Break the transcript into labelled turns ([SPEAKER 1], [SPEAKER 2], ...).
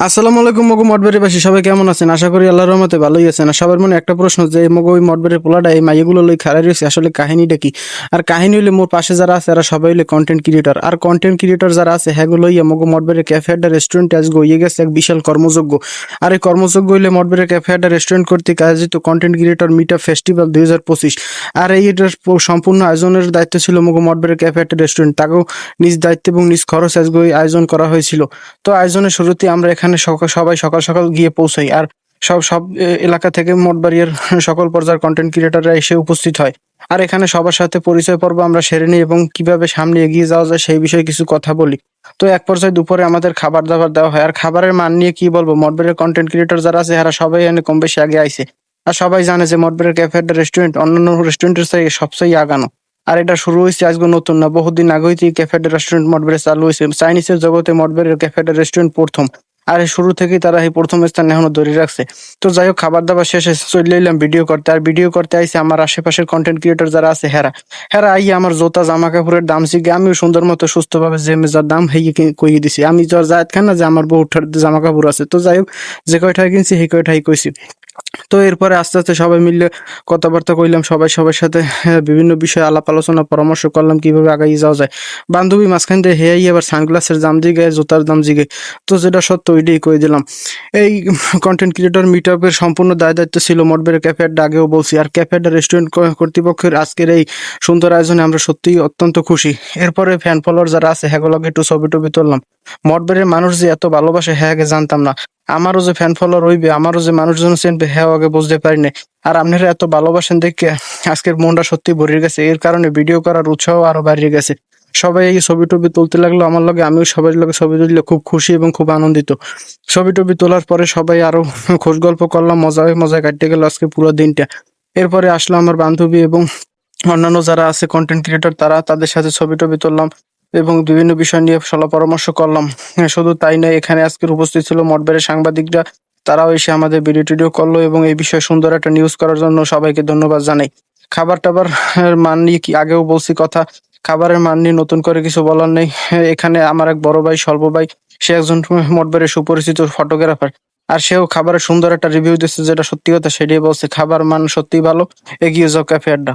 [SPEAKER 1] আসসালামু আলাইকুম মগো মঠবাড়িবাসী, সবাই কেমন আছেন? আশা করি আল্লাহর রহমতে ভালোই আছেন। আর সবার মনে একটা প্রশ্ন যে মগো ওই মঠবাড়ির পোলাটা এই মাইয়াগুলো লই খাড়াই রয়েছে, আসলে কাহিনীটা কি? আর কাহিনী হইলে মোর পাশে যারা আছে এরা সবাই হইলে কন্টেন্ট ক্রিয়েটর। আর কন্টেন্ট ক্রিয়েটর যারা আছে হ্যাগুলো লইয়া মগো মঠবাড়ির ক্যাফে আড্ডা রেস্টুরেন্টে আজকে হইয়ে গেছে এক বিশাল কর্মযজ্ঞ। আর এই কর্মযজ্ঞ হইলে মঠবাড়ির ক্যাফে আড্ডা রেস্টুরেন্ট কর্তৃক আয়োজিত content creator meet up festival 2025। আর এইটার সম্পূর্ণ আয়োজনের দায়িত্ব ছিল মগো মঠবাড়ির ক্যাফে আড্ডা রেস্টুরেন্ট, তাকেও নিজ দায়িত্ব এবং নিজ খরচ আজকে ওই আয়োজন করা হয়েছিল। তো আয়োজনের শুরুতে আমরা এখানে সবাই সকাল সকাল গিয়ে পৌঁছাই। আর সব এলাকা থেকে মঠবাড়িয়ার সকল পর্যায়ের কন্টেন্ট ক্রিয়েটররা এসে উপস্থিত হয়। আর এখানে সবার সাথে পরিচয় পর্ব আমরা সেরে নিই এবং কিভাবে সামনে এগিয়ে যাওয়া যায় সেই বিষয়ে কিছু কথা বলি। তো এক পর্যায়ে দুপুরে আমাদের খাবার দাবার দেওয়া হয়। আর খাবারের মান নিয়ে কি বলবো, মঠবাড়িয়ার কন্টেন্ট ক্রিয়েটর যারা আছে এরা সবাই এনে কম বেশি আগে আইছে। আর সবাই জানে যে মঠবাড়িয়ার ক্যাফে আড্ডা রেস্টুরেন্ট অন্যান্য রেস্টুরেন্টের থেকে সবচেয়ে আগানো। আর এটা শুরু হয়েছে আজকে নতুন না, বহুদিন আগে হইতেই ক্যাফে আড্ডা রেস্টুরেন্ট মঠবাড়িয়া চালু হয়েছে। চাইনিজের জগতে মঠবাড়িয়ার ক্যাফে আড্ডা রেস্টুরেন্ট প্রথম। আর এই শুরু থেকেই তারা এই প্রথম স্থান এখনো ধরে রাখছে। তো যাই হোক, খাবার দাবার শেষে চলে এলাম ভিডিও করতে। আর ভিডিও করতে আইসে আমার আশেপাশের কন্টেন্ট ক্রিয়েটর যারা আছে হেরা হেরা আইয়া আমার জোতা জামা কাপড়ের দাম শিখে আমিও সুন্দর মতো সুস্থভাবে যে মেজার দাম হেয়ে কইয়ে দিছি। আমি জ্বর জায়দ খান না যে আমার বহুটার জামা কাপড় আছে। তো যাই হোক, যে কয়টাই কিনছি সেই কয়টাই কইছি। তো এরপরে আস্তে আস্তে সবাই মিলে কথাবার্তা কইলাম, সবাই সবার সাথে বিভিন্ন বিষয়ে আলাপ আলোচনা পরামর্শ করলাম কিভাবে আগাই যাওয়া যায়। বান্ধবী মাঝখান দিয়ে হেয়াই আবার সানগ্লাসের দাম জিগে, জুতার দাম জিগে। তো যেটা সত্য ওইটাই কই দিলাম। এই কন্টেন্ট ক্রিয়েটর মিট আপের সম্পূর্ণ দায়িত্ব ছিল মঠবাড়িয়া ক্যাফে আড্ডা, আগেও বলছি। আর ক্যাফে আড্ডা রেস্টুরেন্ট কর্তৃপক্ষের আজকের এই সুন্দর আয়োজনে আমরা সত্যিই অত্যন্ত খুশি। এরপরে ফ্যান ফলোয়ার যারা আছে হ্যাগুলোকে একটু ছবি টবি তুললাম। মঠবাড়ির মানুষ যে এত ভালোবাসে হ্যাঁ আগে জানতাম না। আমারও যে ফ্যান ফলোয়ার হইবে, আমারও যে মানুষজন চিনবে হ্যাঁ আগে বুঝতে পারি নাই। আর আপনারা এত ভালোবাসেন দেখে আজকের মনটা সত্যি ভরে গেছে। এর কারণে ভিডিও করার উৎসাহ আরো বাড়িয়ে গেছে। সবাই এই ছবি টবি তুলতে লাগলো আমার লগে, আমিও সবার লগে ছবি তুললে খুব খুশি এবং খুব আনন্দিত। ছবি টবি তোলার পরে সবাই আরো খোঁজ গল্প করলাম, মজায় মজায় কাটতে গেল আজকে পুরো দিনটা। এরপরে আসলো আমার বান্ধবী এবং অন্যান্য যারা আছে কন্টেন্ট ক্রিয়েটর, তাদের সাথে ছবি টবি তুললাম এবং বিভিন্ন বিষয় নিয়ে সলা পরামর্শ করলাম। শুধু তাই নয়, এখানে আজকের উপস্থিত ছিল মঠবাড়িয়ার সাংবাদিকরা। তারাও এসে আমাদের ভিডিও টিডিও করলো এবং এই বিষয়ে সুন্দর একটা নিউজ করার জন্য সবাইকে ধন্যবাদ জানাই। খাবার টাবার মান নিয়ে কি আগেও বলছি কথা, খাবারের মান নিয়ে নতুন করে কিছু বলার নেই। এখানে আমার এক বড় ভাই স্বল্প ভাই, সে একজন মঠবাড়িয়ার সুপরিচিত ফটোগ্রাফার। আর সেও খাবারের সুন্দর একটা রিভিউ দিচ্ছে, যেটা সত্যি কথা সেটাই বলছে। খাবার মান সত্যি ভালো, এগিয়ে যাও ক্যাফে আড্ডা।